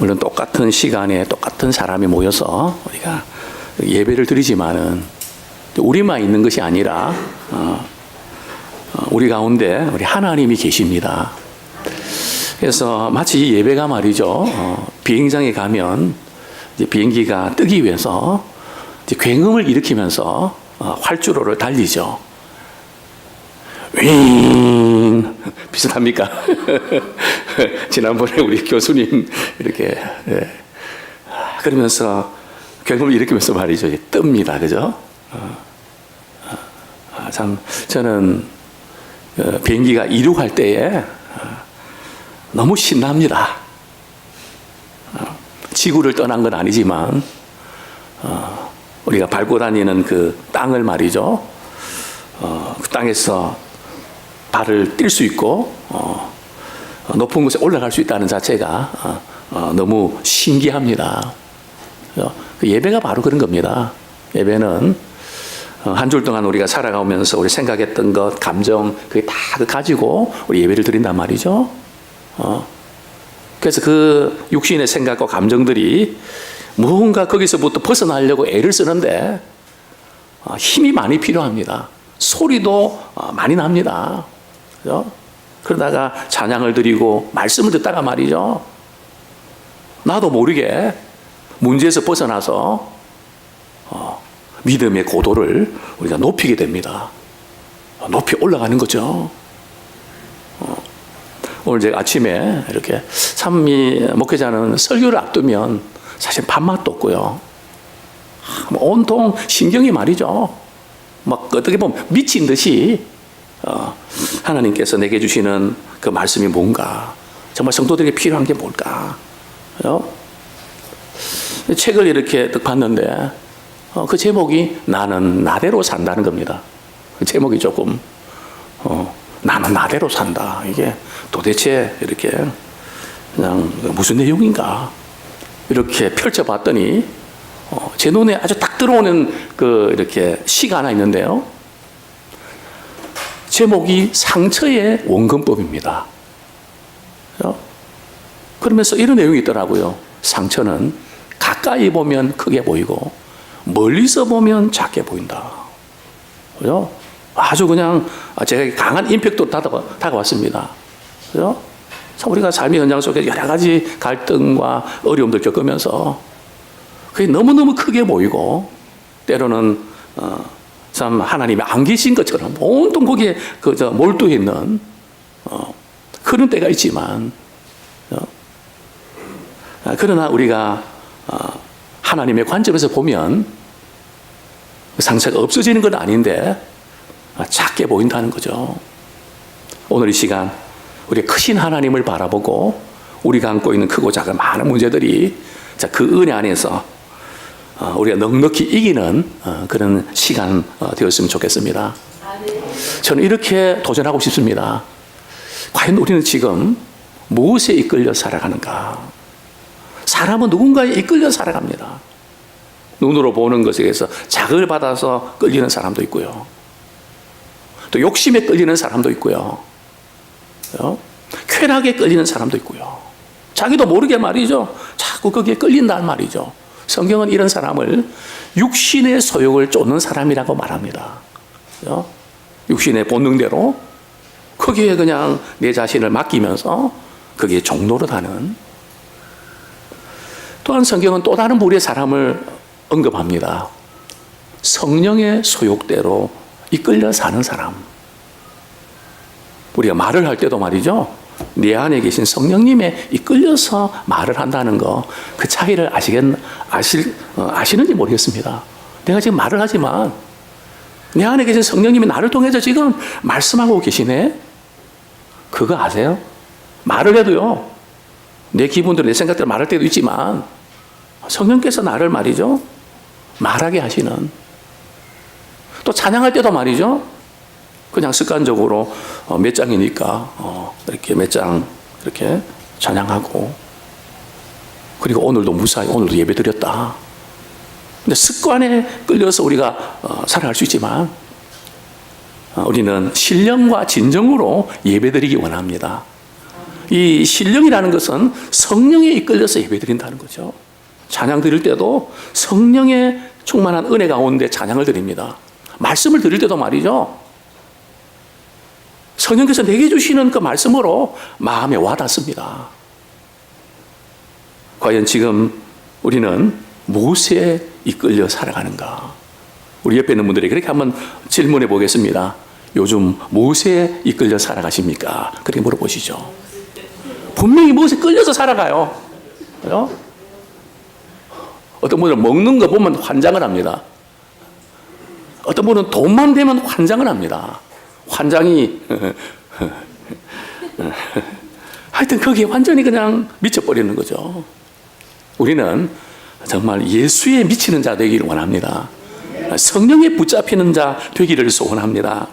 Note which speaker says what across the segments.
Speaker 1: 물론 똑같은 시간에 똑같은 사람이 모여서 우리가 예배를 드리지만은 우리만 있는 것이 아니라 우리 가운데 우리 하나님이 계십니다. 그래서 마치 이 예배가 말이죠. 비행장에 가면 이제 비행기가 뜨기 위해서 이제 굉음을 일으키면서 활주로를 달리죠. 윙 비슷합니까? 지난번에 우리 교수님 이렇게 그러면서 굉음을 일으키면서 말이죠. 뜹니다, 그죠? 참 저는 비행기가 이륙할 때에 너무 신납니다. 지구를 떠난 건 아니지만 우리가 밟고 다니는 그 땅을 말이죠. 그 땅에서 발을 뗄 수 있고 높은 곳에 올라갈 수 있다는 자체가 너무 신기합니다. 그 예배가 바로 그런 겁니다. 예배는 한 주 동안 우리가 살아가면서 우리 생각했던 것, 감정 그게 다 가지고 우리 예배를 드린단 말이죠. 그래서 그 육신의 생각과 감정들이 무언가 거기서부터 벗어나려고 애를 쓰는데 힘이 많이 필요합니다. 소리도 많이 납니다. 그죠? 그러다가 찬양을 드리고 말씀을 듣다가 말이죠. 나도 모르게 문제에서 벗어나서 믿음의 고도를 우리가 높이게 됩니다. 높이 올라가는 거죠. 오늘 제가 아침에 이렇게 참 목회자는 설교를 앞두면 사실 밥맛도 없고요. 온통 신경이 말이죠. 막 어떻게 보면 미친 듯이 하나님께서 내게 주시는 그 말씀이 뭔가, 정말 성도들에게 필요한 게 뭘까. 책을 이렇게 딱 봤는데 그 제목이 나는 나대로 산다는 겁니다. 그 제목이 조금 나는 나대로 산다. 이게 도대체 이렇게 그냥 무슨 내용인가 이렇게 펼쳐봤더니 제 눈에 아주 딱 들어오는 그 이렇게 시가 하나 있는데요. 제목이 상처의 원근법입니다. 그러면서 이런 내용이 있더라고요. 상처는 가까이 보면 크게 보이고 멀리서 보면 작게 보인다. 그죠? 아주 그냥 제가 강한 임팩트로 다가왔습니다. 그죠? 참 우리가 삶의 현장 속에 여러 가지 갈등과 어려움들 겪으면서 그게 너무너무 크게 보이고 때로는 참 하나님이 안 계신 것처럼 온통 거기에 몰두해 있는 그런 때가 있지만 그러나 우리가 하나님의 관점에서 보면 상처가 없어지는 건 아닌데 작게 보인다는 거죠. 오늘 이 시간 우리 크신 하나님을 바라보고 우리가 안고 있는 크고 작은 많은 문제들이 그 은혜 안에서 우리가 넉넉히 이기는 그런 시간 되었으면 좋겠습니다. 저는 이렇게 도전하고 싶습니다. 과연 우리는 지금 무엇에 이끌려 살아가는가? 사람은 누군가에 이끌려 살아갑니다. 눈으로 보는 것에 의해서 자극을 받아서 끌리는 사람도 있고요. 또 욕심에 끌리는 사람도 있고요. 쾌락에 끌리는 사람도 있고요. 자기도 모르게 말이죠. 자꾸 거기에 끌린다는 말이죠. 성경은 이런 사람을 육신의 소욕을 쫓는 사람이라고 말합니다. 육신의 본능대로 거기에 그냥 내 자신을 맡기면서 거기에 종노릇하는. 또한 성경은 또 다른 부류의 사람을 언급합니다. 성령의 소욕대로 이끌려 사는 사람. 우리가 말을 할 때도 말이죠. 내 안에 계신 성령님에 이끌려서 말을 한다는 거, 그 차이를 아시는지 모르겠습니다. 내가 지금 말을 하지만 내 안에 계신 성령님이 나를 통해서 지금 말씀하고 계시네. 그거 아세요? 말을 해도요, 내 기분대로 내 생각대로 말할 때도 있지만 성령께서 나를 말이죠, 말하게 하시는. 또 찬양할 때도 말이죠, 그냥 습관적으로 몇 장이니까 이렇게 몇 장 이렇게 찬양하고, 그리고 오늘도 무사히 오늘도 예배 드렸다. 근데 습관에 끌려서 우리가 살아갈 수 있지만 우리는 신령과 진정으로 예배 드리기 원합니다. 이 신령이라는 것은 성령에 이끌려서 예배드린다는 거죠. 찬양 드릴 때도 성령의 충만한 은혜 가운데 찬양을 드립니다. 말씀을 드릴 때도 말이죠. 성령께서 내게 주시는 그 말씀으로 마음에 와닿습니다. 과연 지금 우리는 무엇에 이끌려 살아가는가? 우리 옆에 있는 분들이 그렇게 한번 질문해 보겠습니다. 요즘 무엇에 이끌려 살아가십니까? 그렇게 물어보시죠. 분명히 무엇에 끌려서 살아가요. 그죠? 어떤 분은 먹는 거 보면 환장을 합니다. 어떤 분은 돈만 되면 환장을 합니다. 환장이 하여튼 거기에 완전히 그냥 미쳐버리는 거죠. 우리는 정말 예수에 미치는 자 되기를 원합니다. 성령에 붙잡히는 자 되기를 소원합니다.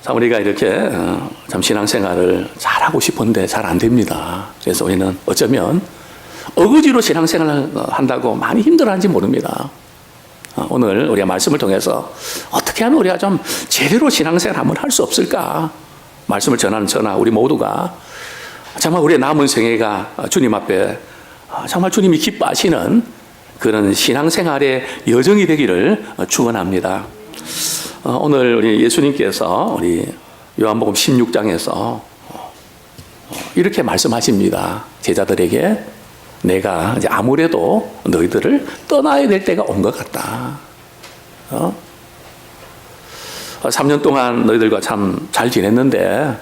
Speaker 1: 참 우리가 이렇게 참 신앙생활을 잘하고 싶은데 잘 안 됩니다. 그래서 우리는 어쩌면 어거지로 신앙생활을 한다고 많이 힘들어하는지 모릅니다. 오늘 우리가 말씀을 통해서 어떻게 하면 우리가 좀 제대로 신앙생활 한번 할 수 없을까? 말씀을 전하는 저나 우리 모두가 정말 우리의 남은 생애가 주님 앞에 정말 주님이 기뻐하시는 그런 신앙생활의 여정이 되기를 축원합니다. 오늘 우리 예수님께서 우리 요한복음 16장에서 이렇게 말씀하십니다. 제자들에게 내가 이제 아무래도 너희들을 떠나야 될 때가 온 것 같다. 3년 동안 너희들과 참 잘 지냈는데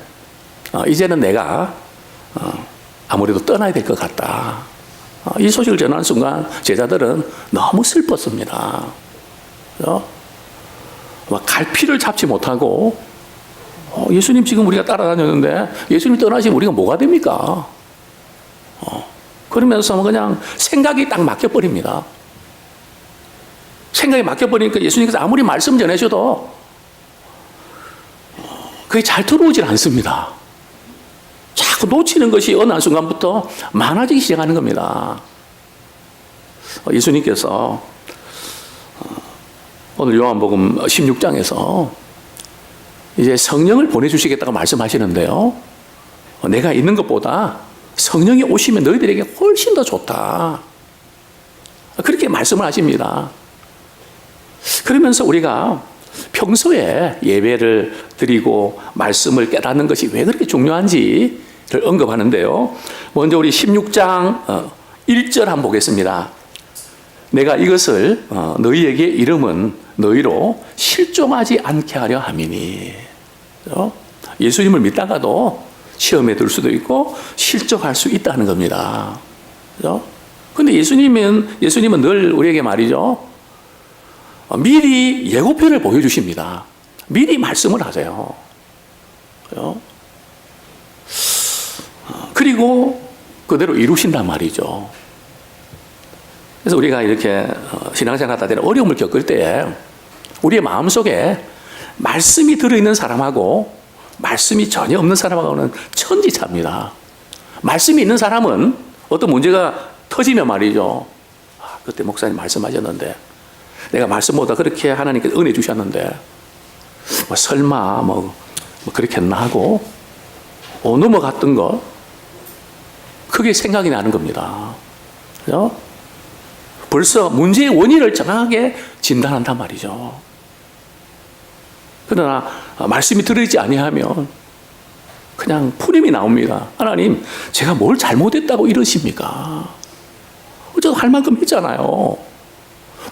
Speaker 1: 이제는 내가 아무래도 떠나야 될 것 같다. 이 소식을 전하는 순간 제자들은 너무 슬펐습니다. 갈피를 잡지 못하고 예수님 지금 우리가 따라다녔는데 예수님 떠나시면 우리가 뭐가 됩니까? 그러면서 그냥 생각이 딱 막혀버립니다. 생각이 막혀버리니까 예수님께서 아무리 말씀 전해줘도 그게 잘 들어오질 않습니다. 자꾸 놓치는 것이 어느 한순간부터 많아지기 시작하는 겁니다. 예수님께서 오늘 요한복음 16장에서 이제 성령을 보내주시겠다고 말씀하시는데요. 내가 있는 것보다 성령이 오시면 너희들에게 훨씬 더 좋다. 그렇게 말씀을 하십니다. 그러면서 우리가 평소에 예배를 드리고 말씀을 깨닫는 것이 왜 그렇게 중요한지를 언급하는데요. 먼저 우리 16장 1절 한번 보겠습니다. 내가 이것을 너희에게 이름은 너희로 실종하지 않게 하려 함이니. 예수님을 믿다가도 시험에 들 수도 있고 실족할 수 있다는 겁니다. 그런데 예수님은 늘 우리에게 말이죠. 미리 예고편을 보여주십니다. 미리 말씀을 하세요. 그리고 그대로 이루신단 말이죠. 그래서 우리가 이렇게 신앙생활 하다 보면 어려움을 겪을 때에 우리의 마음속에 말씀이 들어있는 사람하고 말씀이 전혀 없는 사람하고는 천지차입니다. 말씀이 있는 사람은 어떤 문제가 터지면 말이죠. 그때 목사님 말씀하셨는데 내가 말씀보다 그렇게 하나님께서 은혜 주셨는데 설마 그렇게 했나 하고 넘어갔던 거 그게 생각이 나는 겁니다. 그죠? 벌써 문제의 원인을 정확하게 진단한단 말이죠. 그러나 말씀이 들어있지 아니하면 그냥 푸림이 나옵니다. 하나님, 제가 뭘 잘못했다고 이러십니까? 어쩌다 할 만큼 했잖아요.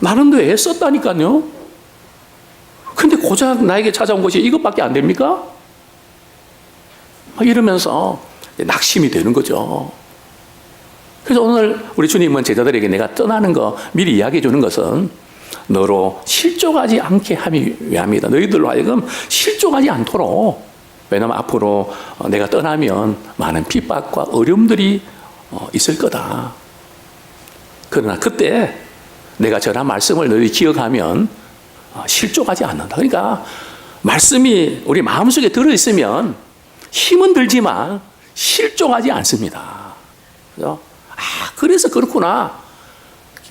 Speaker 1: 나름대로 애썼다니까요. 근데 고작 나에게 찾아온 것이 이것밖에 안 됩니까? 이러면서 낙심이 되는 거죠. 그래서 오늘 우리 주님은 제자들에게 내가 떠나는 거 미리 이야기해 주는 것은 너로 실족하지 않게 함이 위함이다. 너희들로 하여금 실족하지 않도록. 왜냐하면 앞으로 내가 떠나면 많은 핍박과 어려움들이 있을 거다. 그러나 그때 내가 전한 말씀을 너희 기억하면 실족하지 않는다. 그러니까 말씀이 우리 마음속에 들어있으면 힘은 들지만 실족하지 않습니다. 그죠? 그래서 그렇구나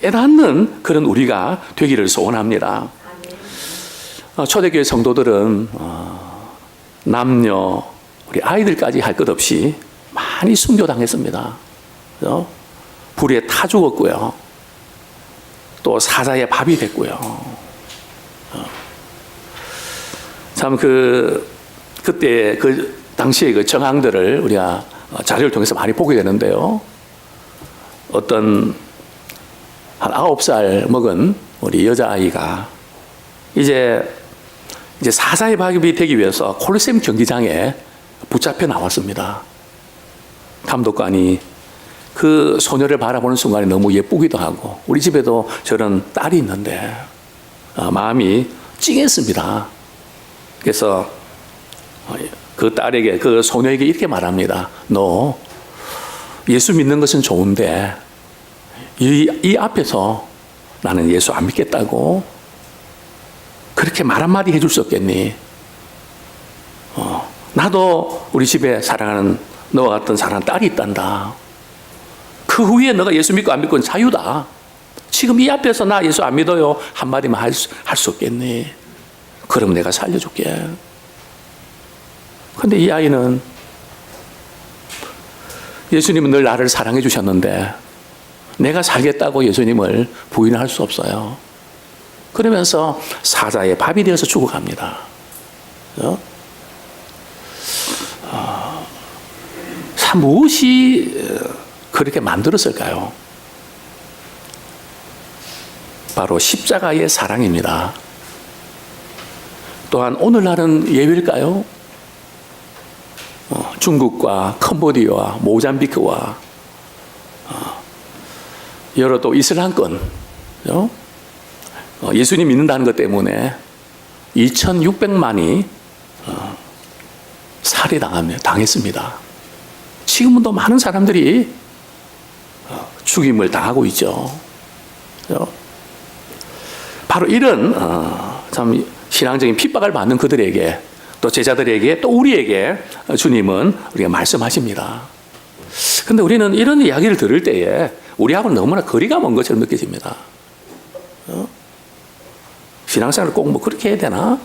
Speaker 1: 깨닫는 그런 우리가 되기를 소원합니다. 초대교회 성도들은 남녀 우리 아이들까지 할 것 없이 많이 순교당했습니다. 그죠? 불에 타 죽었고요. 또 사자의 밥이 됐고요. 참 그때 그 당시의 그 정황들을 우리가 자료를 통해서 많이 보게 되는데요. 어떤 한 9살 먹은 우리 여자아이가 이제 사자의 밥이 되기 위해서 콜로세움 경기장에 붙잡혀 나왔습니다. 감독관이 그 소녀를 바라보는 순간에 너무 예쁘기도 하고, 우리 집에도 저런 딸이 있는데 마음이 찡했습니다. 그래서 그 딸에게, 그 소녀에게 이렇게 말합니다. 너 예수 믿는 것은 좋은데 이 앞에서 나는 예수 안 믿겠다고 그렇게 말 한마디 해줄 수 없겠니? 나도 우리 집에 사랑하는 너와 같은 사랑하는 딸이 있단다. 그 후에 너가 예수 믿고 안 믿고는 자유다. 지금 이 앞에서 나 예수 안 믿어요 한마디만 할 수 없겠니? 그럼 내가 살려줄게. 근데 이 아이는 예수님은 늘 나를 사랑해 주셨는데 내가 살겠다고 예수님을 부인할 수 없어요. 그러면서 사자의 밥이 되어서 죽어갑니다. 참 무엇이 그렇게 만들었을까요? 바로 십자가의 사랑입니다. 또한 오늘날은 예외일까요? 중국과 캄보디아와 모잠비크와 여러 또 이슬람권 예수님 믿는다는 것 때문에 2,600만이 당했습니다. 지금은 또 많은 사람들이 죽임을 당하고 있죠. 바로 이런 참 신앙적인 핍박을 받는 그들에게, 또 제자들에게, 또 우리에게 주님은 우리가 말씀하십니다. 그런데 우리는 이런 이야기를 들을 때에 우리하고는 너무나 거리가 먼 것처럼 느껴집니다. 신앙생활을 꼭 뭐 그렇게 해야 되나?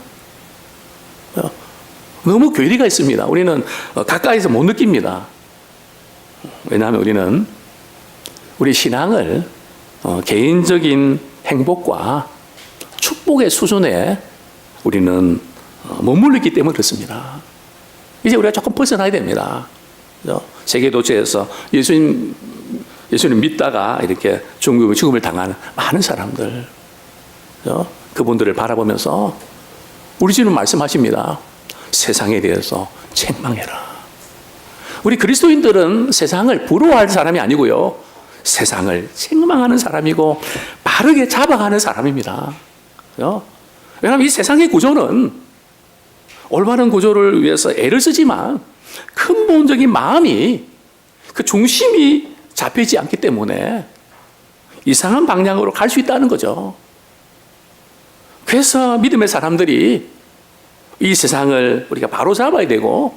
Speaker 1: 너무 괴리가 있습니다. 우리는 가까이서 못 느낍니다. 왜냐하면 우리는 우리 신앙을 개인적인 행복과 축복의 수준에 우리는 머물러 있기 때문에 그렇습니다. 이제 우리가 조금 벗어나야 됩니다. 세계도처에서 예수님 믿다가 이렇게 죽음을 당하는 많은 사람들, 그분들을 바라보면서 우리 주님 말씀하십니다. 세상에 대해서 책망해라. 우리 그리스도인들은 세상을 부러워할 사람이 아니고요, 세상을 책망하는 사람이고 바르게 잡아가는 사람입니다. 왜냐하면 이 세상의 구조는 올바른 구조를 위해서 애를 쓰지만 근본적인 마음이, 그 중심이 잡히지 않기 때문에 이상한 방향으로 갈 수 있다는 거죠. 그래서 믿음의 사람들이 이 세상을 우리가 바로 잡아야 되고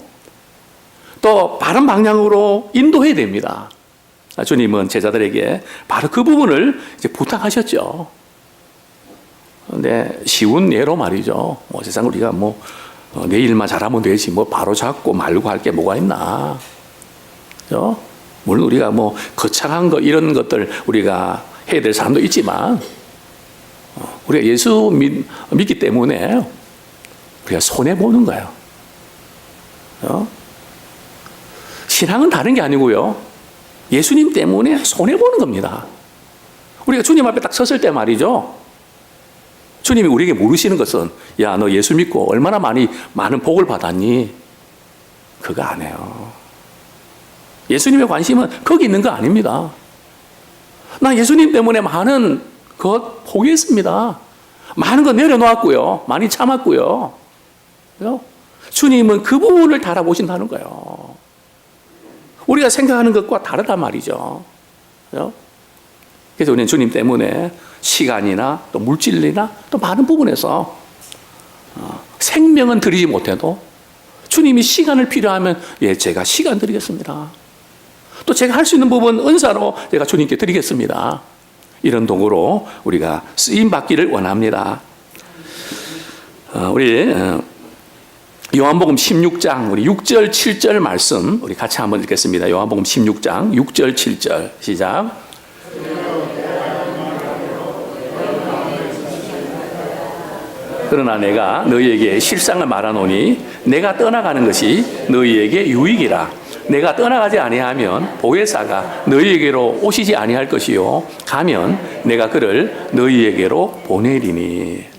Speaker 1: 또 바른 방향으로 인도해야 됩니다. 주님은 제자들에게 바로 그 부분을 이제 부탁하셨죠. 근데 쉬운 예로 말이죠. 세상 우리가 내 일만 잘하면 되지 바로 잡고 말고 할 게 뭐가 있나. 그죠? 물론 우리가 거창한 거 이런 것들 우리가 해야 될 사람도 있지만 우리가 예수 믿기 때문에 우리가 손해보는 거예요. 신앙은 다른 게 아니고요, 예수님 때문에 손해보는 겁니다. 우리가 주님 앞에 딱 섰을 때 말이죠, 주님이 우리에게 물으시는 것은 야, 너 예수 믿고 얼마나 많은 복을 받았니? 그거 안 해요. 예수님의 관심은 거기 있는 거 아닙니다. 나 예수님 때문에 많은 것 포기했습니다. 많은 거 내려놓았고요, 많이 참았고요. 주님은 그 부분을 달아보신다는 거예요. 우리가 생각하는 것과 다르단 말이죠. 그래서 우리는 주님 때문에 시간이나 또 물질이나 또 많은 부분에서 생명은 드리지 못해도 주님이 시간을 필요하면 제가 시간 드리겠습니다. 또 제가 할 수 있는 부분 은사로 제가 주님께 드리겠습니다. 이런 도구로 우리가 쓰임 받기를 원합니다. 우리 요한복음 16장 우리 6절 7절 말씀 우리 같이 한번 읽겠습니다. 요한복음 16장 6절 7절 시작. 그러나 내가 너희에게 실상을 말하노니 내가 떠나가는 것이 너희에게 유익이라. 내가 떠나가지 아니하면 보혜사가 너희에게로 오시지 아니할 것이요 가면 내가 그를 너희에게로 보내리니.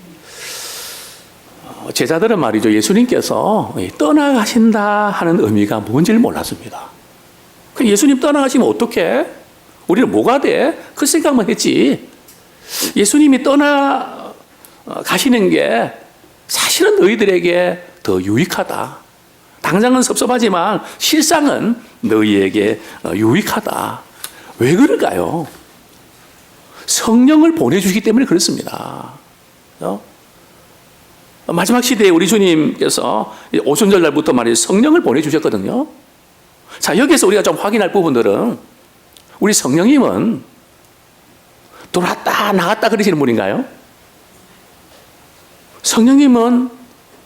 Speaker 1: 제자들은 말이죠, 예수님께서 떠나가신다 하는 의미가 뭔지를 몰랐습니다. 예수님 떠나가시면 어떡해? 우리는 뭐가 돼? 그 생각만 했지. 예수님이 떠나가시는 게 사실은 너희들에게 더 유익하다. 당장은 섭섭하지만 실상은 너희에게 유익하다. 왜 그럴까요? 성령을 보내주시기 때문에 그렇습니다. 마지막 시대에 우리 주님께서 오순절 날부터 말이죠, 성령을 보내주셨거든요. 자, 여기서 우리가 좀 확인할 부분들은 우리 성령님은 돌았다 나갔다 그러시는 분인가요? 성령님은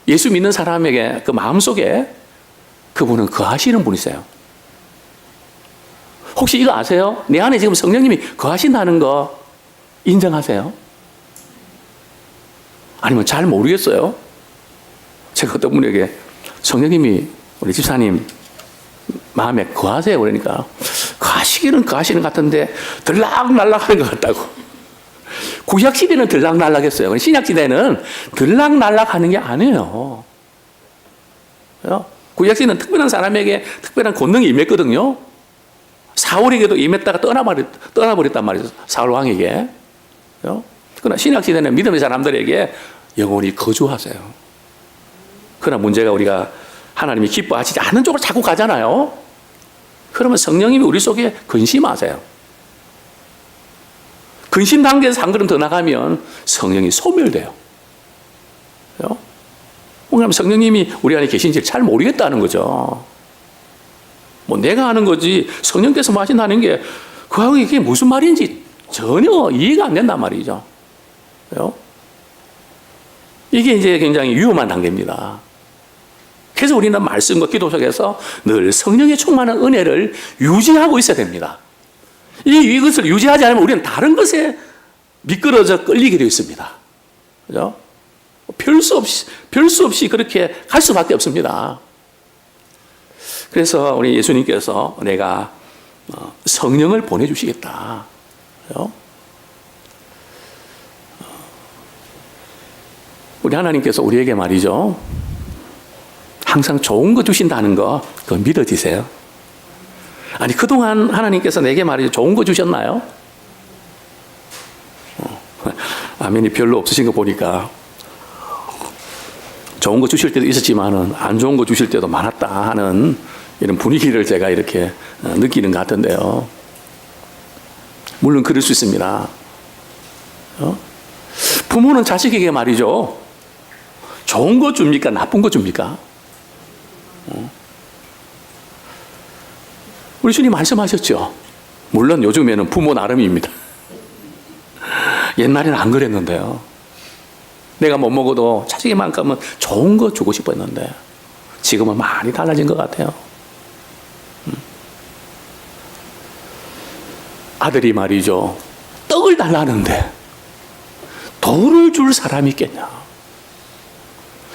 Speaker 1: 예수 믿는 사람에게 그 마음속에 그분은 거하시는 분이세요. 혹시 이거 아세요? 내 안에 지금 성령님이 거하신다는 거 인정하세요? 아니면 잘 모르겠어요? 제가 어떤 분에게 성령님이 우리 집사님 마음에 거하세요? 그러니까 거하시기는 거하시는 것 같은데 들락날락하는 것 같다고. 구약시대는 들락날락했어요. 신약시대는 들락날락하는 게 아니에요. 구약시대는 특별한 사람에게 특별한 권능이 임했거든요. 사울에게도 임했다가 떠나버렸단 말이죠. 사울 왕에게. 그러나 신약시대는 믿음의 사람들에게 영원히 거주하세요. 그러나 문제가 우리가 하나님이 기뻐하시지 않는 쪽으로 자꾸 가잖아요. 그러면 성령님이 우리 속에 근심하세요. 근심 단계에서 한 걸음 더 나가면 성령이 소멸돼요. 그럼 성령님이 우리 안에 계신지 잘 모르겠다는 거죠. 뭐 내가 하는 거지 성령께서 뭐 하신다는 게 그하고 이게 무슨 말인지 전혀 이해가 안 된단 말이죠. 이게 이제 굉장히 위험한 단계입니다. 그래서 우리는 말씀과 기도 속에서 늘 성령의 충만한 은혜를 유지하고 있어야 됩니다. 이것을 유지하지 않으면 우리는 다른 것에 미끄러져 끌리게 되어 있습니다. 그죠? 별 수 없이 그렇게 갈 수밖에 없습니다. 그래서 우리 예수님께서 내가 성령을 보내주시겠다. 그죠? 우리 하나님께서 우리에게 말이죠, 항상 좋은 거 주신다는 거 그거 믿어지세요? 아니 그동안 하나님께서 내게 말이죠, 좋은 거 주셨나요? 아멘이 별로 없으신 거 보니까 좋은 거 주실 때도 있었지만은 안 좋은 거 주실 때도 많았다 하는 이런 분위기를 제가 이렇게 느끼는 것 같은데요. 물론 그럴 수 있습니다. 부모는 자식에게 말이죠, 좋은 거 줍니까? 나쁜 거 줍니까? 우리 주님 말씀하셨죠. 물론 요즘에는 부모 나름입니다. 옛날에는 안 그랬는데요. 내가 못 먹어도 자식이만큼은 좋은 거 주고 싶었는데 지금은 많이 달라진 것 같아요. 아들이 말이죠, 떡을 달라는데 돌을 줄 사람이 있겠냐.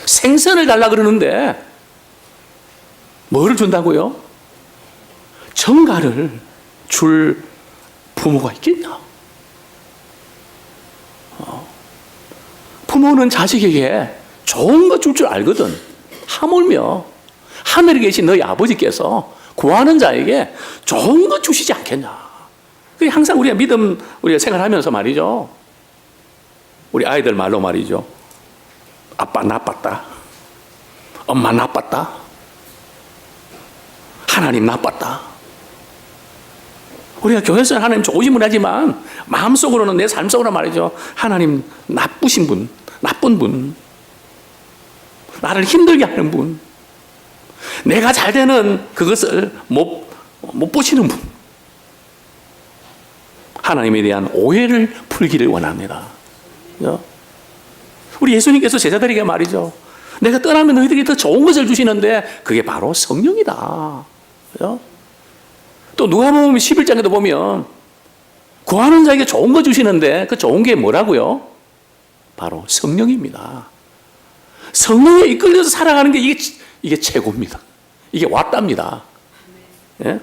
Speaker 1: 생선을 달라 그러는데 뭐를 준다고요? 정갈을 줄 부모가 있겠냐. 부모는 자식에게 좋은 거 줄 줄 알거든. 하물며 하늘에 계신 너희 아버지께서 구하는 자에게 좋은 거 주시지 않겠냐. 그게 항상 우리가 우리가 생활하면서 말이죠, 우리 아이들 말로 말이죠, 아빠 나빴다, 엄마 나빴다, 하나님 나빴다. 우리가 교회에서는 하나님 좋으신 분 하지만 마음속으로는, 내 삶속으로 말이죠, 하나님 나쁘신 분, 나쁜 분, 나를 힘들게 하는 분, 내가 잘 되는 그것을 못 보시는 분, 하나님에 대한 오해를 풀기를 원합니다. 우리 예수님께서 제자들에게 말이죠, 내가 떠나면 너희들이 더 좋은 것을 주시는데 그게 바로 성령이다. 그죠? 또 누가복음 11장에도 보면 구하는 자에게 좋은 거 주시는데 그 좋은 게 뭐라고요? 바로 성령입니다. 성령에 이끌려서 살아가는 게 이게 최고입니다. 이게 왔답니다. 예?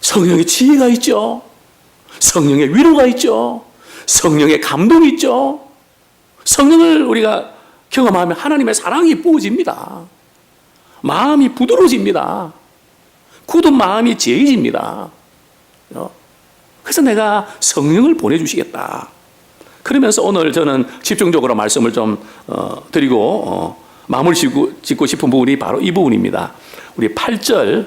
Speaker 1: 성령의 지혜가 있죠. 성령의 위로가 있죠. 성령의 감동이 있죠. 성령을 우리가 경험하면 하나님의 사랑이 부어집니다. 마음이 부드러워집니다. 굳은 마음이 지혜해집니다. 그래서 내가 성령을 보내주시겠다. 그러면서 오늘 저는 집중적으로 말씀을 좀 드리고 마무리 짓고 싶은 부분이 바로 이 부분입니다. 우리 8절부터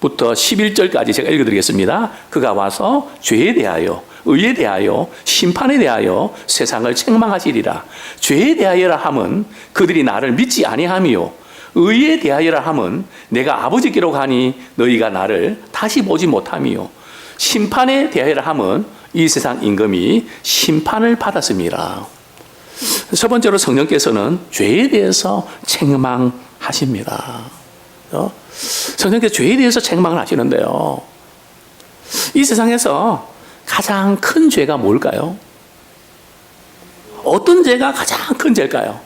Speaker 1: 11절까지 제가 읽어드리겠습니다. 그가 와서 죄에 대하여, 의에 대하여, 심판에 대하여 세상을 책망하시리라. 죄에 대하여라 함은 그들이 나를 믿지 아니함이요, 의에 대하여라 함은 내가 아버지께로 가니 너희가 나를 다시 보지 못함이요, 심판에 대하여라 함은 이 세상 임금이 심판을 받았습니다. 첫 번째로 성령께서는 죄에 대해서 책망하십니다. 성령께서 죄에 대해서 책망을 하시는데요, 이 세상에서 가장 큰 죄가 뭘까요? 어떤 죄가 가장 큰 죄일까요?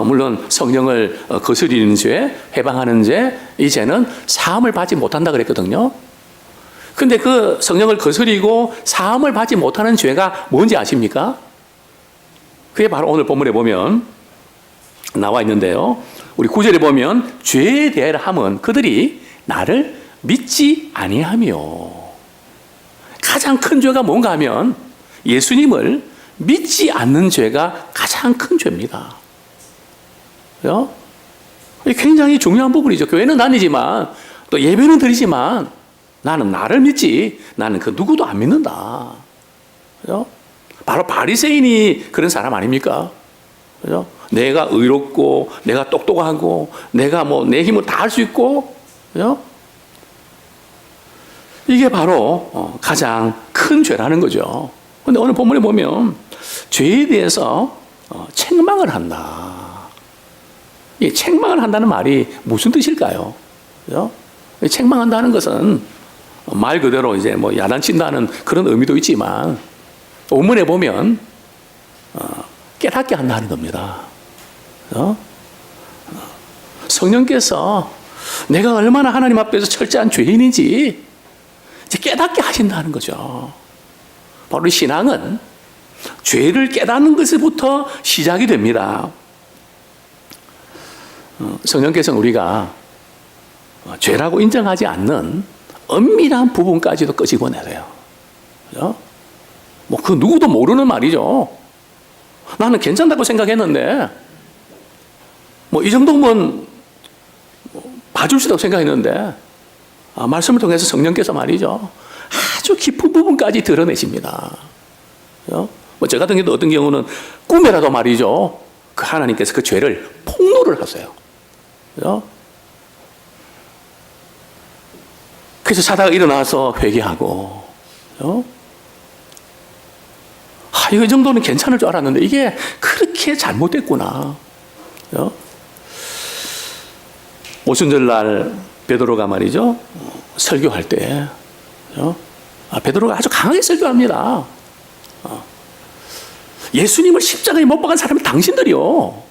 Speaker 1: 물론 성령을 거스리는 죄, 회방하는 죄, 이 죄는 사함을 받지 못한다 그랬거든요. 근데 그 성령을 거스리고 사함을 받지 못하는 죄가 뭔지 아십니까? 그게 바로 오늘 본문에 보면 나와 있는데요. 우리 9절에 보면 죄에 대하여 함은 그들이 나를 믿지 아니하며, 가장 큰 죄가 뭔가 하면 예수님을 믿지 않는 죄가 가장 큰 죄입니다. 그죠? 굉장히 중요한 부분이죠. 교회는 다니지만 또 예배는 드리지만 나는 나를 믿지, 나는 그 누구도 안 믿는다. 그죠? 바로 바리새인이 그런 사람 아닙니까? 그죠? 내가 의롭고, 내가 똑똑하고, 내가 내 힘을 다 할 수 있고, 그죠? 이게 바로 가장 큰 죄라는 거죠. 그런데 오늘 본문에 보면 죄에 대해서 책망을 한다. 이 책망을 한다는 말이 무슨 뜻일까요? 그죠? 책망한다는 것은 말 그대로 이제 야단친다는 그런 의미도 있지만, 본문에 보면 깨닫게 한다는 겁니다. 그죠? 성령께서 내가 얼마나 하나님 앞에서 철저한 죄인인지 이제 깨닫게 하신다는 거죠. 바로 신앙은 죄를 깨닫는 것부터 시작이 됩니다. 성령께서는 우리가 죄라고 인정하지 않는 엄밀한 부분까지도 끄집어내세요. 그죠? 그 누구도 모르는 말이죠. 나는 괜찮다고 생각했는데, 이 정도면 봐줄 수 있다고 생각했는데, 말씀을 통해서 성령께서 말이죠, 아주 깊은 부분까지 드러내십니다. 그죠? 저 같은 경우도 어떤 경우는 꿈에라도 말이죠, 그 하나님께서 그 죄를 폭로를 하세요. 그죠? 그래서 자다가 일어나서 회개하고, 그죠? 이거 정도는 괜찮을 줄 알았는데 이게 그렇게 잘못됐구나. 그죠? 오순절날 베드로가 말이죠, 설교할 때, 그죠? 베드로가 아주 강하게 설교합니다. 예수님을 십자가에 못 박은 사람이 당신들이요.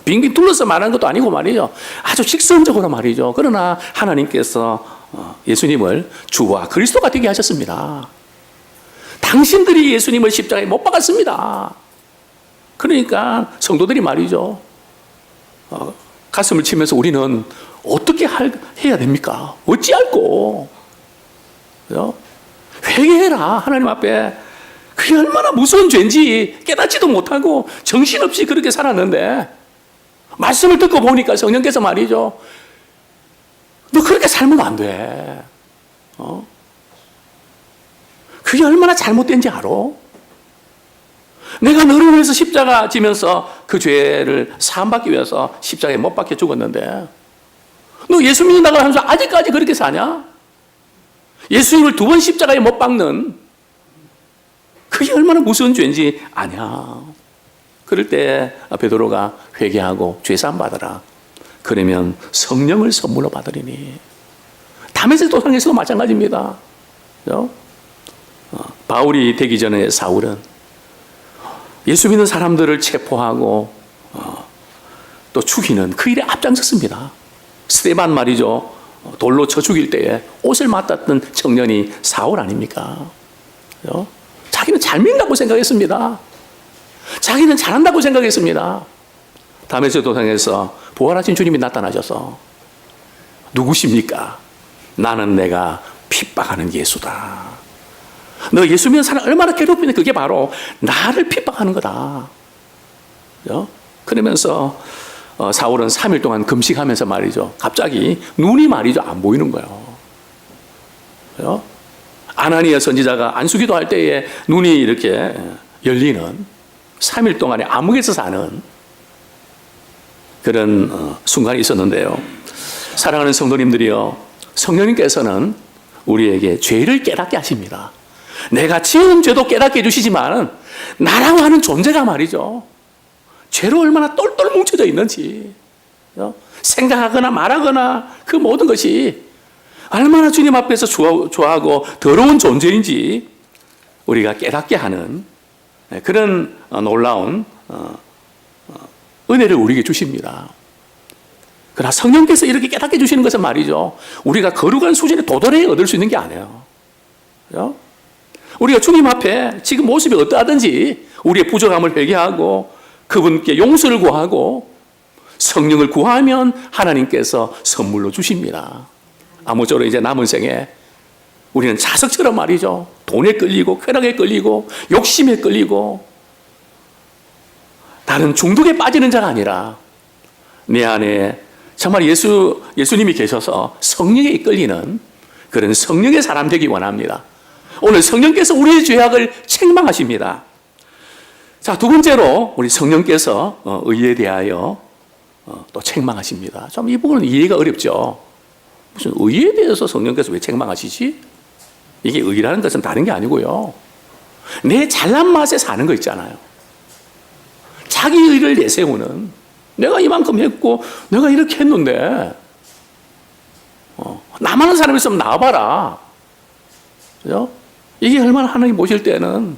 Speaker 1: 빙빙 둘러서 말하는 것도 아니고 말이죠, 아주 직선적으로 말이죠. 그러나 하나님께서 예수님을 주와 그리스도가 되게 하셨습니다. 당신들이 예수님을 십자가에 못 박았습니다. 그러니까 성도들이 말이죠, 가슴을 치면서 우리는 어떻게 해야 됩니까? 어찌할꼬? 그죠? 회개해라, 하나님 앞에. 그게 얼마나 무서운 죄인지 깨닫지도 못하고 정신없이 그렇게 살았는데, 말씀을 듣고 보니까 성령께서 말이죠, 너 그렇게 살면 안 돼. 그게 얼마나 잘못된지 알아? 내가 너를 위해서 십자가 지면서 그 죄를 사함받기 위해서 십자가에 못 박혀 죽었는데, 너 예수 믿는다고 하면서 아직까지 그렇게 사냐? 예수님을 2번 십자가에 못 박는, 그게 얼마나 무서운 죄인지 아냐? 그럴 때 베드로가 회개하고 죄사함 받으라. 그러면 성령을 선물로 받으리니. 다메섹 도상에서도 마찬가지입니다. 그죠? 바울이 되기 전에 사울은 예수 믿는 사람들을 체포하고 또 죽이는 그 일에 앞장섰습니다. 스데반 말이죠. 돌로 쳐 죽일 때에 옷을 맞았던 청년이 사울 아닙니까? 그죠? 자기는 잘 믿는다고 생각했습니다. 자기는 잘한다고 생각했습니다. 다메섹 도상에서 부활하신 주님이 나타나셔서 누구십니까? 나는 내가 핍박하는 예수다. 너 예수 믿는 사람 얼마나 괴롭히는데 그게 바로 나를 핍박하는 거다. 그죠? 그러면서 사울은 3일 동안 금식하면서 말이죠. 갑자기 눈이 말이죠. 안 보이는 거예요. 그죠? 아나니아 선지자가 안수기도 할 때에 눈이 이렇게 열리는 3일 동안에 암흑에서 사는 그런 순간이 있었는데요. 사랑하는 성도님들이요. 성령님께서는 우리에게 죄를 깨닫게 하십니다. 내가 지은 죄도 깨닫게 해주시지만 나라고 하는 존재가 말이죠. 죄로 얼마나 똘똘 뭉쳐져 있는지 생각하거나 말하거나 그 모든 것이 얼마나 주님 앞에서 좋아하고 더러운 존재인지 우리가 깨닫게 하는 그런 놀라운 은혜를 우리에게 주십니다. 그러나 성령께서 이렇게 깨닫게 해주시는 것은 말이죠. 우리가 거룩한 수준에 도달해 얻을 수 있는 게 아니에요. 그죠? 우리가 주님 앞에 지금 모습이 어떠하든지 우리의 부족함을 회개하고 그분께 용서를 구하고 성령을 구하면 하나님께서 선물로 주십니다. 아무쪼록 이제 남은 생에 우리는 자석처럼 말이죠. 돈에 끌리고 쾌락에 끌리고 욕심에 끌리고 다른 중독에 빠지는 자가 아니라 내 안에 정말 예수님이 계셔서 성령에 이끌리는 그런 성령의 사람 되기 원합니다. 오늘 성령께서 우리의 죄악을 책망하십니다. 자, 두 번째로 우리 성령께서 의에 대하여 또 책망하십니다. 참 이 부분은 이해가 어렵죠. 무슨 의에 대해서 성령께서 왜 책망하시지? 이게 의라는 것은 다른 게 아니고요. 내 잘난 맛에 사는 거 있잖아요. 자기 의를 내세우는 내가 이만큼 했고 내가 이렇게 했는데 나만 한 사람이 있으면 나와봐라. 그죠? 이게 얼마나 하나님 보실 때는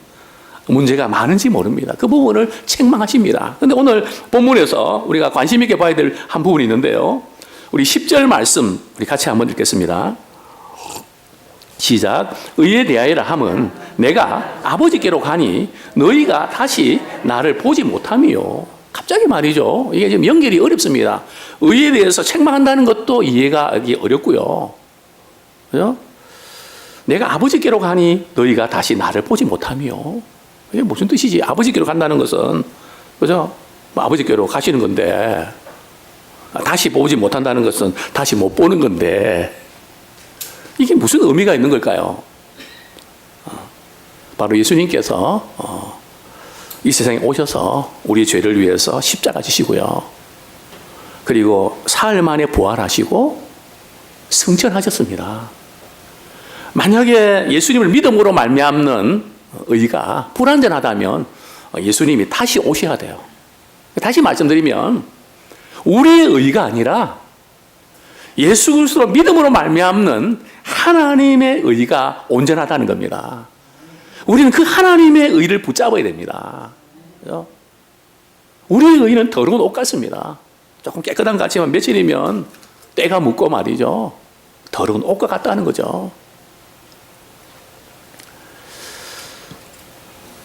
Speaker 1: 문제가 많은지 모릅니다. 그 부분을 책망하십니다. 그런데 오늘 본문에서 우리가 관심 있게 봐야 될 한 부분이 있는데요. 우리 10절 말씀 우리 같이 한번 읽겠습니다. 시작. 의에 대하여라 함은 내가 아버지께로 가니 너희가 다시 나를 보지 못함이요. 갑자기 말이죠. 이게 지금 연결이 어렵습니다. 의에 대해서 책망한다는 것도 이해가 어렵고요. 그죠? 내가 아버지께로 가니 너희가 다시 나를 보지 못함이요. 이게 무슨 뜻이지? 아버지께로 간다는 것은 그죠? 아버지께로 가시는 건데 다시 보지 못한다는 것은 다시 못 보는 건데 이게 무슨 의미가 있는 걸까요? 바로 예수님께서 이 세상에 오셔서 우리 죄를 위해서 십자가 지시고요. 그리고 사흘 만에 부활하시고 승천하셨습니다. 만약에 예수님을 믿음으로 말미암는 의가 불완전하다면 예수님이 다시 오셔야 돼요. 다시 말씀드리면 우리의 의가 아니라 예수 그리스도로 믿음으로 말미암는 하나님의 의가 온전하다는 겁니다. 우리는 그 하나님의 의를 붙잡아야 됩니다. 그렇죠? 우리의 의는 더러운 옷 같습니다. 조금 깨끗한 것 같지만 며칠이면 때가 묻고 말이죠. 더러운 옷과 같다는 거죠.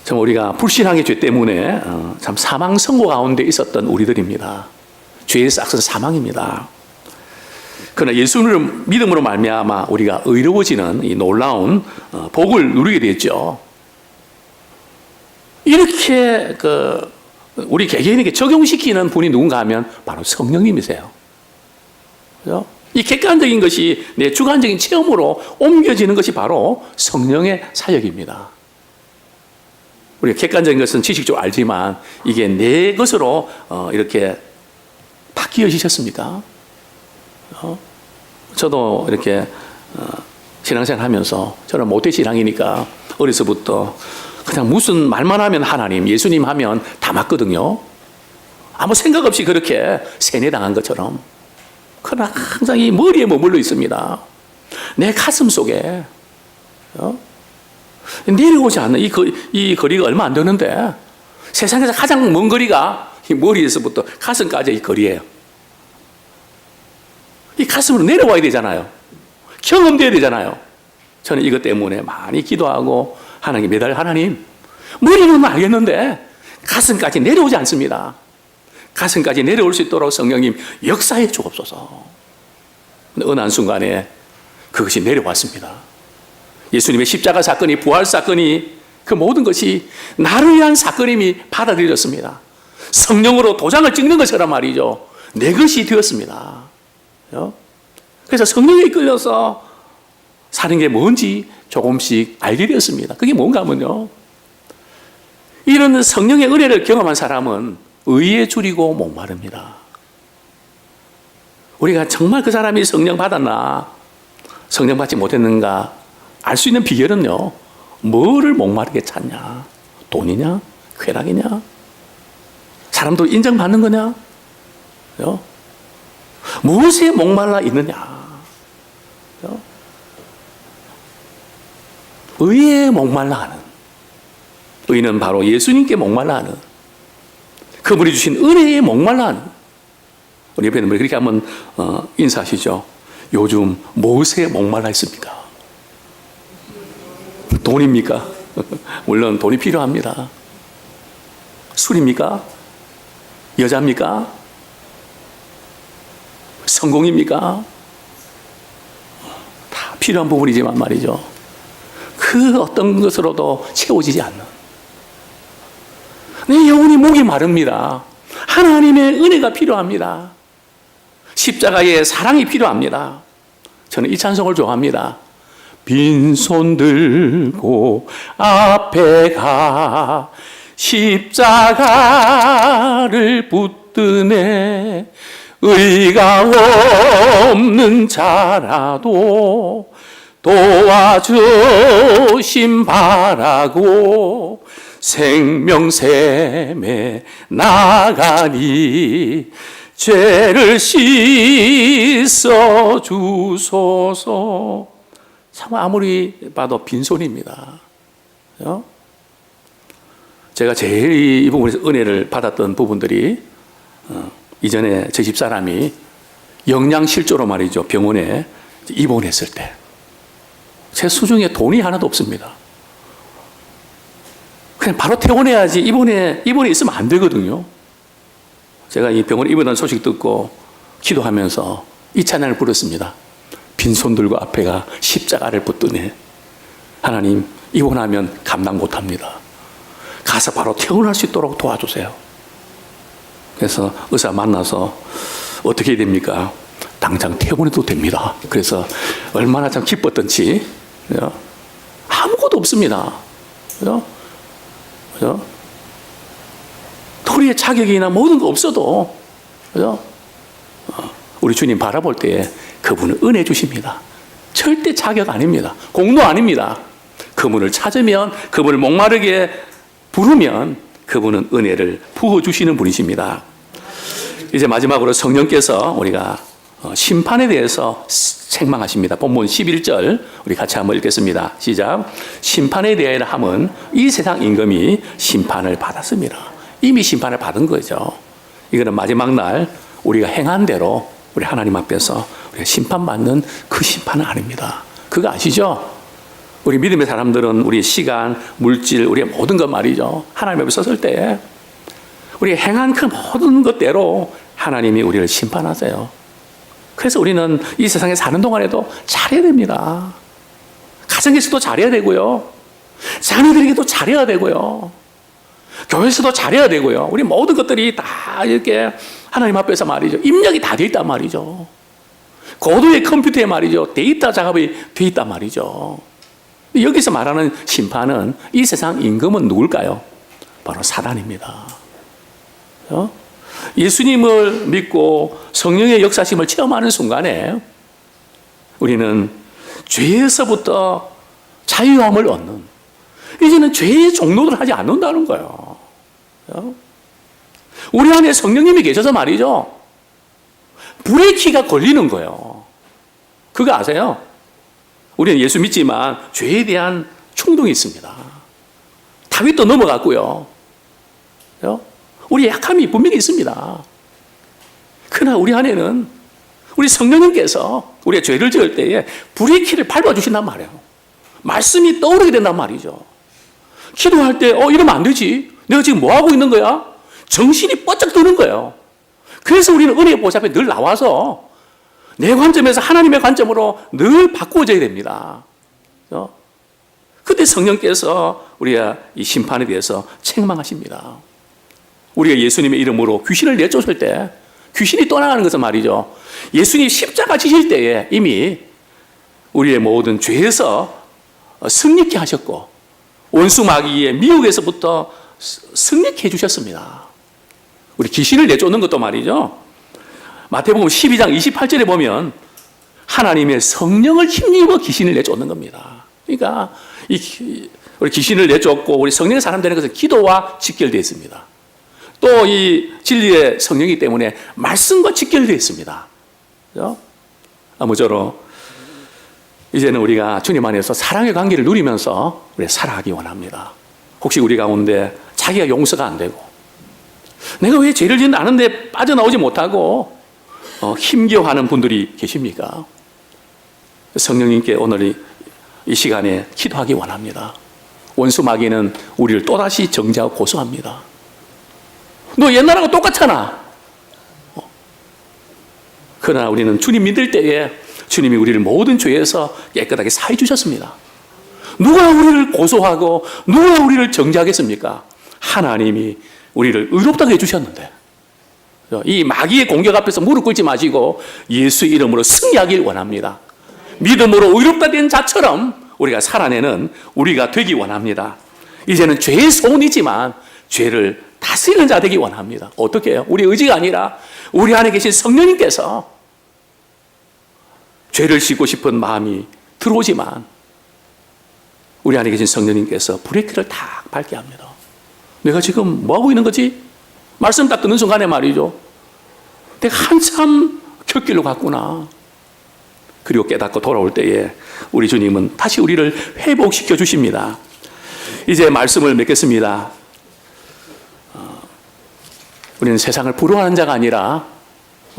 Speaker 1: 참 우리가 불신앙의 죄 때문에 참 사망 선고 가운데 있었던 우리들입니다. 죄의 싹은 사망입니다. 그러나 예수를 믿음으로 말미암아 우리가 의로워지는 이 놀라운 복을 누리게 됐죠. 이렇게 우리 개개인에게 적용시키는 분이 누군가 하면 바로 성령님이세요. 그죠? 이 객관적인 것이 내 주관적인 체험으로 옮겨지는 것이 바로 성령의 사역입니다. 우리가 객관적인 것은 지식적으로 알지만 이게 내 것으로 이렇게 바뀌어지셨습니까? 저도 이렇게 신앙생활 하면서 저는 모태신앙이니까 어려서부터 그냥 무슨 말만 하면 하나님, 예수님 하면 다 맞거든요. 아무 생각 없이 그렇게 세뇌당한 것처럼. 그러나 항상 이 머리에 머물러 있습니다. 내 가슴 속에 내려오지 않는 이 거리가 얼마 안 되는데 세상에서 가장 먼 거리가 이 머리에서부터 가슴까지 이 거리예요. 이 가슴으로 내려와야 되잖아요. 경험돼야 되잖아요. 저는 이것 때문에 많이 기도하고 하나님, 매달 하나님, 머리는 알겠는데 가슴까지 내려오지 않습니다. 가슴까지 내려올 수 있도록 성령님 역사해 주옵소서. 어느 한 순간에 그것이 내려왔습니다. 예수님의 십자가 사건이, 부활 사건이, 그 모든 것이 나를 위한 사건임이 받아들여졌습니다. 성령으로 도장을 찍는 것처럼 말이죠. 내 것이 되었습니다. 그래서 성령에 이끌려서 사는 게 뭔지 조금씩 알게 되었습니다. 그게 뭔가 하면요, 이런 성령의 은혜를 경험한 사람은 의에 줄이고 목마릅니다. 우리가 정말 그 사람이 성령 받았나, 성령 받지 못했는가 알 수 있는 비결은요, 뭐를 목마르게 찾냐? 돈이냐? 쾌락이냐? 사람도 인정받는 거냐? 무엇에 목말라 있느냐? 의에 목말라 하는, 의는 바로 예수님께 목말라 하는, 그분이 주신 은혜에 목말라 하는. 우리 옆에 있는 분이 그렇게 한번 인사하시죠. 요즘 무엇에 목말라 있습니까? 돈입니까? 물론 돈이 필요합니다. 술입니까? 여자입니까? 성공입니까? 다 필요한 부분이지만 말이죠, 그 어떤 것으로도 채워지지 않는, 내 영혼이 목이 마릅니다. 하나님의 은혜가 필요합니다. 십자가의 사랑이 필요합니다. 저는 이 찬송을 좋아합니다. 빈손 들고 앞에 가 십자가를 붙드네. 의가 없는 자라도 도와주심 바라고 생명샘에 나가니 죄를 씻어 주소서. 참 아무리 봐도 빈손입니다. 제가 제일 이 부분에서 은혜를 받았던 부분들이, 이전에 제 집사람이 영양실조로 말이죠, 병원에 입원했을 때 제 수중에 돈이 하나도 없습니다. 그냥 바로 퇴원해야지, 입원에 있으면 안 되거든요. 제가 이 병원에 입원한 소식 듣고 기도하면서 이 찬양을 부르습니다. 빈손 들고 앞에 가 십자가를 붙드네. 하나님, 입원하면 감당 못합니다. 가서 바로 퇴원할 수 있도록 도와주세요. 그래서 의사 만나서 어떻게 해야 됩니까? 당장 퇴원해도 됩니다. 그래서 얼마나 참 기뻤던지. 아무것도 없습니다. 도리의 자격이나 모든 거 없어도 우리 주님 바라볼 때 그분은 은혜 주십니다. 절대 자격 아닙니다. 공로 아닙니다. 그분을 찾으면, 그분을 목마르게 부르면 그분은 은혜를 부어주시는 분이십니다. 이제 마지막으로 성령께서 우리가 심판에 대해서 책망하십니다. 본문 11절 우리 같이 한번 읽겠습니다. 시작. 심판에 대하여 함은 이 세상 임금이 심판을 받았습니다. 이미 심판을 받은 거죠. 이거는 마지막 날 우리가 행한 대로 우리 하나님 앞에서 우리가 심판받는 그 심판은 아닙니다. 그거 아시죠? 우리 믿음의 사람들은 우리의 시간, 물질, 우리의 모든 것 말이죠, 하나님 앞에 섰을 때 우리 행한 그 모든 것대로 하나님이 우리를 심판하세요. 그래서 우리는 이 세상에 사는 동안에도 잘해야 됩니다. 가정에서도 잘해야 되고요, 자녀들에게도 잘해야 되고요, 교회에서도 잘해야 되고요. 우리 모든 것들이 다 이렇게 하나님 앞에서 말이죠, 입력이 다 돼 있단 말이죠. 고도의 컴퓨터에 말이죠, 데이터 작업이 돼 있단 말이죠. 여기서 말하는 심판은, 이 세상 임금은 누굴까요? 바로 사단입니다. 예수님을 믿고 성령의 역사심을 체험하는 순간에 우리는 죄에서부터 자유함을 얻는, 이제는 죄의 종로를 하지 않는다는 거예요. 우리 안에 성령님이 계셔서 말이죠. 브레이크가 걸리는 거예요. 그거 아세요? 우리는 예수 믿지만 죄에 대한 충동이 있습니다. 다윗도 넘어갔고요. 우리 약함이 분명히 있습니다. 그러나 우리 안에는 우리 성령님께서 우리가 죄를 지을 때에 브레이크를 밟아주신단 말이에요. 말씀이 떠오르게 된단 말이죠. 기도할 때 이러면 안 되지. 내가 지금 뭐 하고 있는 거야? 정신이 번쩍 드는 거예요. 그래서 우리는 은혜의 보좌 앞에 늘 나와서 내 관점에서 하나님의 관점으로 늘 바꾸어져야 됩니다. 그때 성령께서 우리가 이 심판에 대해서 책망하십니다. 우리가 예수님의 이름으로 귀신을 내쫓을 때 귀신이 떠나가는 것은 말이죠. 예수님이 십자가 지실 때에 이미 우리의 모든 죄에서 승리케 하셨고 원수 마귀의 미혹에서부터 승리케 해주셨습니다. 우리 귀신을 내쫓는 것도 말이죠. 마태복음 12장 28절에 보면 하나님의 성령을 힘입어 귀신을 내쫓는 겁니다. 그러니까 우리 귀신을 내쫓고 우리 성령의 사람 되는 것은 기도와 직결되어 있습니다. 또 이 진리의 성령이기 때문에 말씀과 직결되어 있습니다. 그렇죠? 아무쪼록 이제는 우리가 주님 안에서 사랑의 관계를 누리면서 우리 살아가기 원합니다. 혹시 우리 가운데 자기가 용서가 안 되고 내가 왜 죄를 짓는 아는데 빠져나오지 못하고 힘겨워하는 분들이 계십니까? 성령님께 오늘 이 시간에 기도하기 원합니다. 원수 마귀는 우리를 또다시 정죄하고 고소합니다. 너 옛날하고 똑같잖아. 그러나 우리는 주님 믿을 때에 주님이 우리를 모든 죄에서 깨끗하게 사해 주셨습니다. 누가 우리를 고소하고 누가 우리를 정죄하겠습니까? 하나님이 우리를 의롭다고 해주셨는데 이 마귀의 공격 앞에서 무릎 꿇지 마시고 예수의 이름으로 승리하길 원합니다. 믿음으로 의롭다 된 자처럼 우리가 살아내는 우리가 되기 원합니다. 이제는 죄의 소원이지만 죄를 다스리는 자 되기 원합니다. 어떻게 해요? 우리 의지가 아니라 우리 안에 계신 성령님께서 죄를 씻고 싶은 마음이 들어오지만 우리 안에 계신 성령님께서 브레이크를 탁 밟게 합니다. 내가 지금 뭐 하고 있는 거지? 말씀 딱 듣는 순간에 말이죠. 내가 한참 곁길로 갔구나. 그리고 깨닫고 돌아올 때에 우리 주님은 다시 우리를 회복시켜 주십니다. 이제 말씀을 맺겠습니다. 우리는 세상을 부러워하는 자가 아니라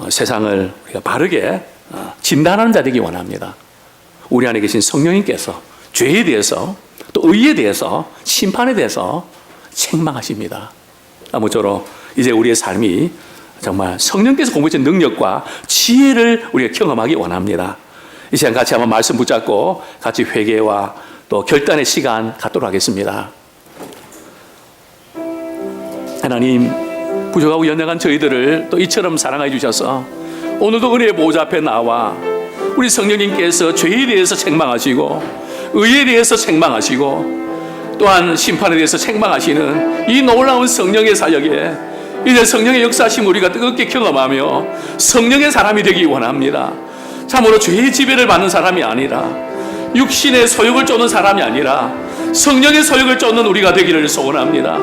Speaker 1: 세상을 우리가 바르게 진단하는 자 되기 원합니다. 우리 안에 계신 성령님께서 죄에 대해서 또 의에 대해서 심판에 대해서 책망하십니다. 아무쪼록 이제 우리의 삶이 정말 성령께서 공급해준 능력과 지혜를 우리가 경험하기 원합니다. 이 시간 같이 한번 말씀 붙잡고 같이 회개와 또 결단의 시간 갖도록 하겠습니다. 하나님, 부족하고 연약한 저희들을 또 이처럼 사랑해 주셔서 오늘도 은혜의 보좌 앞에 나와 우리 성령님께서 죄에 대해서 책망하시고 의에 대해서 책망하시고 또한 심판에 대해서 책망하시는 이 놀라운 성령의 사역에 이제 성령의 역사심 우리가 뜨겁게 경험하며 성령의 사람이 되기 원합니다. 참으로 죄의 지배를 받는 사람이 아니라 육신의 소욕을 쫓는 사람이 아니라 성령의 소욕을 쫓는 우리가 되기를 소원합니다.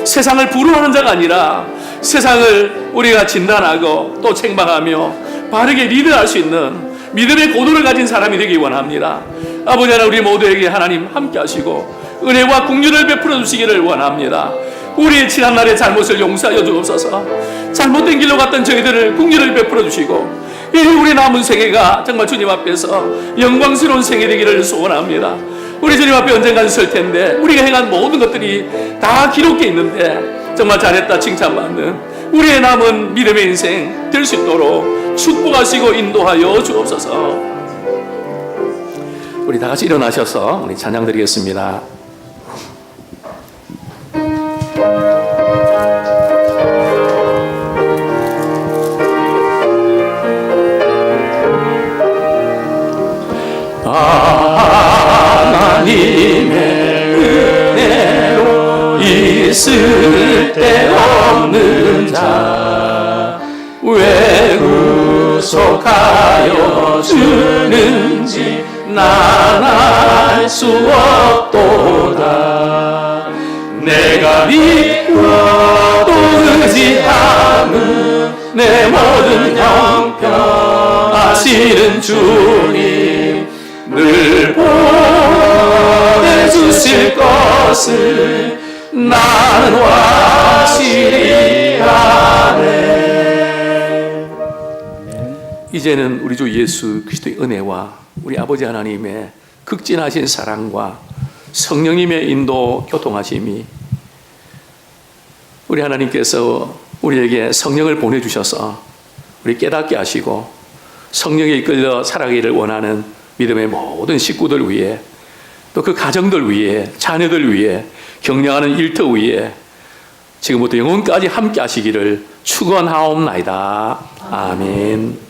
Speaker 1: 세상을 부러워하는 자가 아니라 세상을 우리가 진단하고 또 책망하며 바르게 리드할 수 있는 믿음의 고도를 가진 사람이 되기 원합니다. 아버지 하나님, 우리 모두에게 하나님 함께 하시고 은혜와 긍휼을 베풀어 주시기를 원합니다. 우리의 지난날의 잘못을 용서하여 주옵소서. 잘못된 길로 갔던 저희들을 긍휼을 베풀어 주시고 이 우리 남은 생애가 정말 주님 앞에서 영광스러운 생애 되기를 소원합니다. 우리 주님 앞에 언젠간 설 텐데 우리가 행한 모든 것들이 다 기록되어 있는데 정말 잘했다 칭찬받는 우리의 남은 믿음의 인생 될 수 있도록 축복하시고 인도하여 주옵소서. 우리 다 같이 일어나셔서 우리 찬양 드리겠습니다. 하나님의 은혜로 있을 데 없는 자 왜 구속하여 주는지 난 알 수 없도다. 내가 믿고 또 의지하는 내 모든 형편 아시는 주님 늘 보내주실 것을 나는 확실히 아네. 이제는 우리 주 예수 그리스도의 은혜와 우리 아버지 하나님의 극진하신 사랑과 성령님의 인도 교통하심이 우리 하나님께서 우리에게 성령을 보내주셔서 우리 깨닫게 하시고 성령에 이끌려 살아가기를 원하는 믿음의 모든 식구들 위해 또 그 가정들 위해 자녀들 위해 격려하는 일터 위에 지금부터 영원까지 함께 하시기를 축원하옵나이다. 아멘.